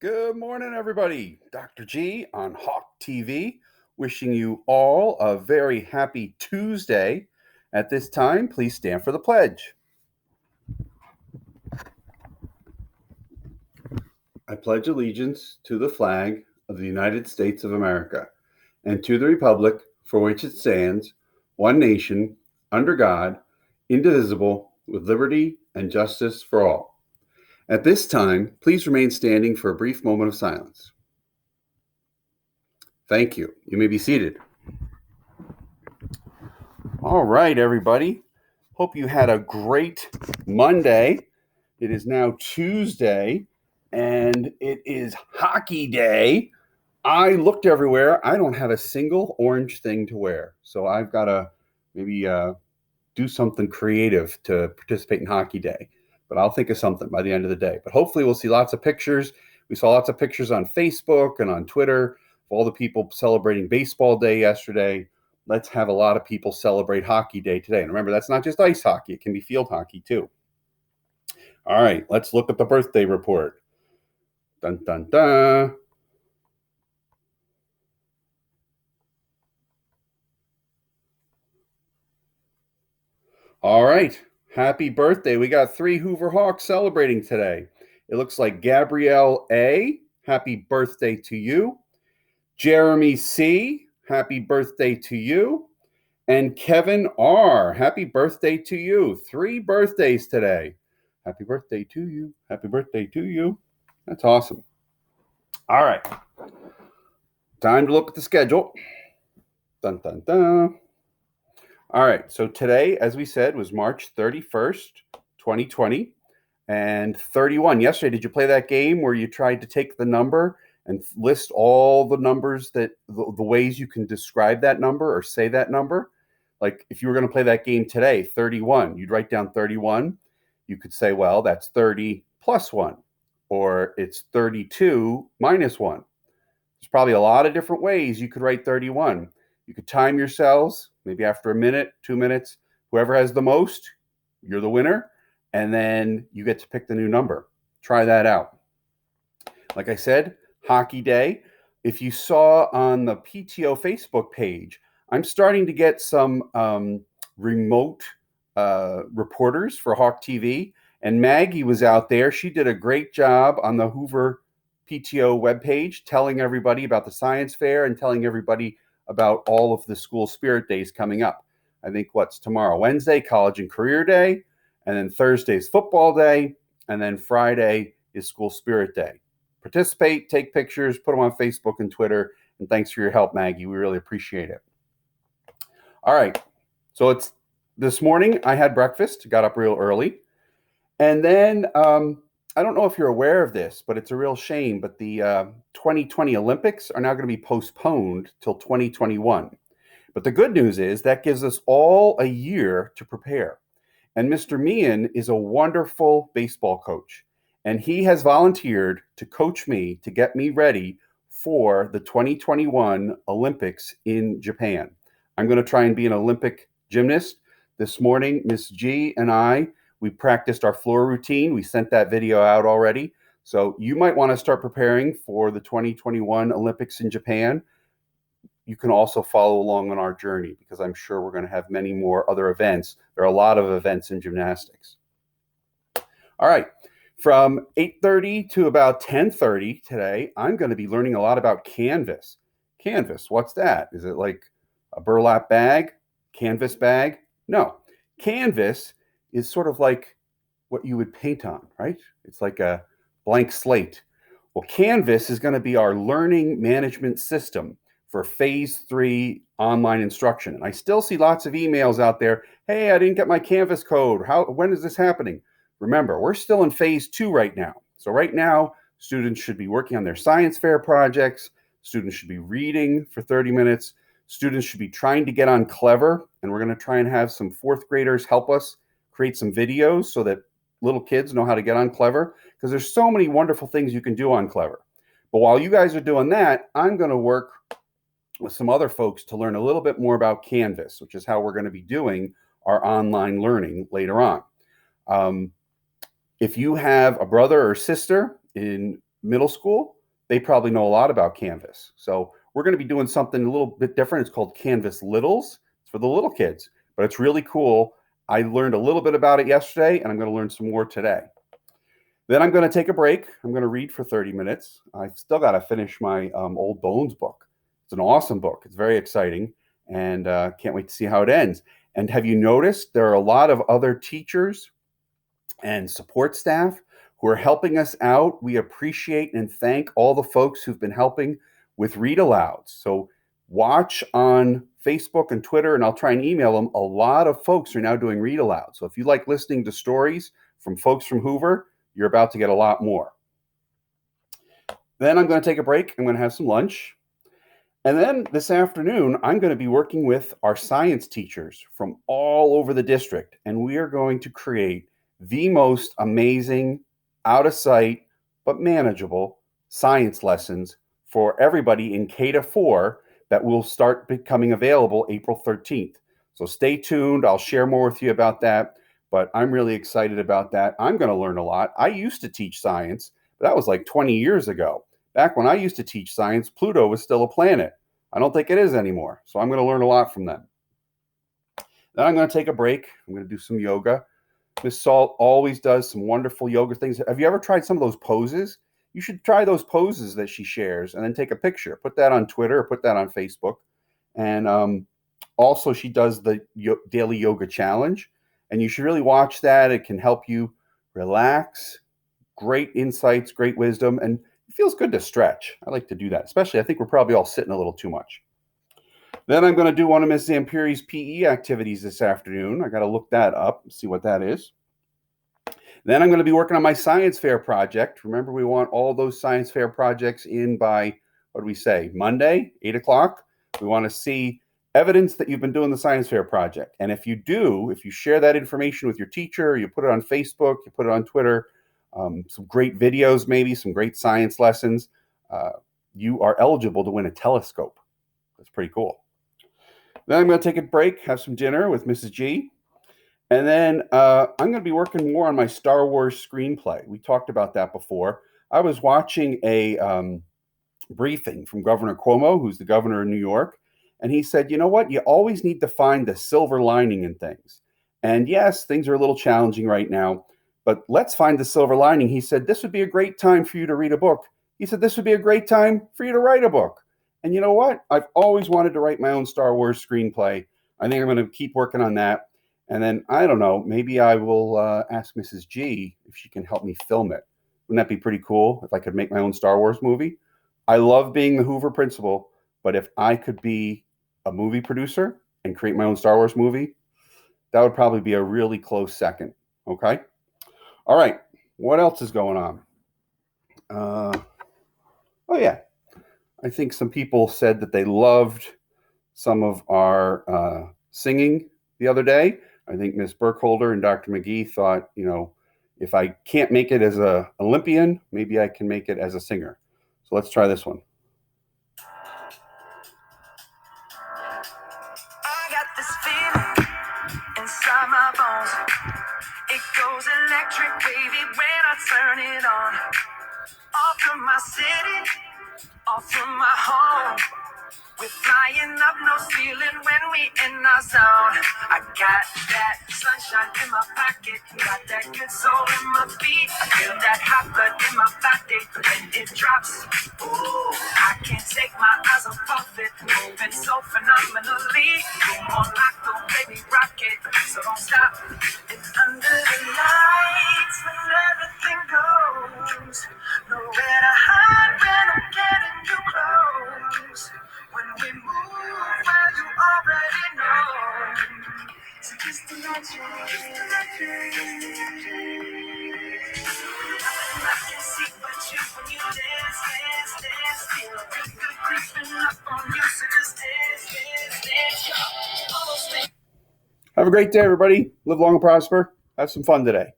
Good morning, everybody. Dr. G on Hawk TV, wishing you all a very happy Tuesday. At this time, please stand for the pledge. I pledge allegiance to the flag of the United States of America and to the republic for which it stands, one nation, under God, indivisible, with liberty and justice for all. At this time, please remain standing for a brief moment of silence. Thank you. You may be seated. All right, everybody. Hope you had a great Monday. It is now Tuesday, and it is hockey day. I looked everywhere. I don't have a single orange thing to wear. So I've got to maybe do something creative to participate in hockey day. But I'll think of something by the end of the day. But hopefully we'll see lots of pictures. We saw lots of pictures on Facebook and on Twitter of all the people celebrating baseball day yesterday. Let's have a lot of people celebrate hockey day today. And remember, that's not just ice hockey. It can be field hockey too. All right, let's look at the birthday report. Dun, dun, dun. All right, happy birthday. We got 3 Hoover Hawks celebrating today. It looks like Gabrielle A., happy birthday to you. Jeremy C., happy birthday to you. And Kevin R., happy birthday to you. 3 birthdays today. Happy birthday to you. Happy birthday to you. That's awesome. All right. Time to look at the schedule. Dun, dun, dun. All right. So today, as we said, was March 31st, 2020, and 31. Yesterday, did you play that game where you tried to take the number and list all the numbers that the ways you can describe that number or say that number? Like if you were going to play that game today, 31, you'd write down 31. You could say, well, that's 30 plus 1, or it's 32 minus 1. There's probably a lot of different ways you could write 31. You could time yourselves, maybe after a minute, 2 minutes. Whoever has the most, you're the winner. And then you get to pick the new number. Try that out. Like I said, hockey day. If you saw on the PTO Facebook page, I'm starting to get some remote reporters for Hawk TV. And Maggie was out there. She did a great job on the Hoover PTO webpage, telling everybody about the science fair and telling everybody about all of the school spirit days coming up. I think what's tomorrow? Wednesday, college and career day. And then Thursday's football day. And then Friday is school spirit day. Participate, take pictures, put them on Facebook and Twitter. And thanks for your help, Maggie. We really appreciate it. All right. So it's this morning I had breakfast, got up real early. And then I don't know if you're aware of this, but it's a real shame. But the 2020 Olympics are now going to be postponed till 2021. But the good news is that gives us all a year to prepare. And Mr. Meehan is a wonderful baseball coach. And he has volunteered to coach me to get me ready for the 2021 Olympics in Japan. I'm going to try and be an Olympic gymnast. This morning, Miss G and I, we practiced our floor routine. We sent that video out already. So you might want to start preparing for the 2021 Olympics in Japan. You can also follow along on our journey because I'm sure we're going to have many more other events. There are a lot of events in gymnastics. All right. From 8:30 to about 10:30 today, I'm going to be learning a lot about canvas. Canvas, what's that? Is it like a burlap bag? Canvas bag? No. Canvas is sort of like what you would paint on, right? It's like a blank slate. Well, Canvas is going to be our learning management system for phase 3 online instruction. And I still see lots of emails out there. Hey, I didn't get my Canvas code. When is this happening? Remember, we're still in phase 2 right now. So right now, students should be working on their science fair projects. Students should be reading for 30 minutes. Students should be trying to get on Clever. And we're going to try and have some 4th graders help us create some videos so that little kids know how to get on Clever, because there's so many wonderful things you can do on Clever. But while you guys are doing that, I'm going to work with some other folks to learn a little bit more about Canvas, which is how we're going to be doing our online learning later on. If you have a brother or sister in middle school, they probably know a lot about Canvas. So we're going to be doing something a little bit different. It's called Canvas Littles. It's for the little kids, but it's really cool. I learned a little bit about it yesterday, and I'm going to learn some more today. Then I'm going to take a break. I'm going to read for 30 minutes. I've still got to finish my Old Bones book. It's an awesome book. It's very exciting, and can't wait to see how it ends. And have you noticed there are a lot of other teachers and support staff who are helping us out? We appreciate and thank all the folks who've been helping with read alouds. So watch on Facebook and Twitter, and I'll try and email them. A lot of folks are now doing read aloud. So if you like listening to stories from folks from Hoover, you're about to get a lot more. Then I'm going to take a break. I'm going to have some lunch. And then this afternoon, I'm going to be working with our science teachers from all over the district. And we are going to create the most amazing, out of sight, but manageable science lessons for everybody in K-4 that will start becoming available April 13th. So stay tuned. I'll share more with you about that. But I'm really excited about that. I'm going to learn a lot. I used to teach science, but that was like 20 years ago. Back when I used to teach science, Pluto was still a planet. I don't think it is anymore. So I'm going to learn a lot from them. Then I'm going to take a break. I'm going to do some yoga. Miss Salt always does some wonderful yoga things. Have you ever tried some of those poses? You should try those poses that she shares and then take a picture. Put that on Twitter or put that on Facebook. And also, she does the daily yoga challenge. And you should really watch that. It can help you relax. Great insights, great wisdom, and it feels good to stretch. I like to do that, especially I think we're probably all sitting a little too much. Then I'm going to do one of Ms. Zampiri's PE activities this afternoon. I got to look that up and see what that is. Then I'm going to be working on my science fair project. Remember, we want all those science fair projects in by, what do we say, Monday, 8 o'clock. We want to see evidence that you've been doing the science fair project. And if you do, if you share that information with your teacher, you put it on Facebook, you put it on Twitter, some great videos, maybe some great science lessons, you are eligible to win a telescope. That's pretty cool. Then I'm going to take a break, have some dinner with Mrs. G. And then I'm going to be working more on my Star Wars screenplay. We talked about that before. I was watching a briefing from Governor Cuomo, who's the governor of New York. And he said, you know what? You always need to find the silver lining in things. And yes, things are a little challenging right now, but let's find the silver lining. He said, this would be a great time for you to read a book. He said, this would be a great time for you to write a book. And you know what? I've always wanted to write my own Star Wars screenplay. I think I'm going to keep working on that. And then, I don't know, maybe I will ask Mrs. G if she can help me film it. Wouldn't that be pretty cool if I could make my own Star Wars movie? I love being the Hoover principal, but if I could be a movie producer and create my own Star Wars movie, that would probably be a really close second. Okay? All right. What else is going on? Oh, yeah. I think some people said that they loved some of our singing the other day. I think Ms. Burkholder and Dr. McGee thought, you know, if I can't make it as an Olympian, maybe I can make it as a singer. So let's try this one. I got this feeling inside my bones. It goes electric wavy when I turn it on. Off from my city, off from my home. We're flying up, no ceiling when we in our zone. I got that sunshine in my pocket, got that good soul in my feet. I feel that hot blood in my body when it drops. Ooh, I can't take my eyes off of it, moving so phenomenally. Come on, like the baby rocket, so don't stop. It's under the lights when everything goes. Nowhere to hide when I'm getting you close. When we move, well, you already know. So just imagine. I can see but you when you dance. Feel good creeping up on you. So just dance. Have a great day, everybody. Live long and prosper. Have some fun today.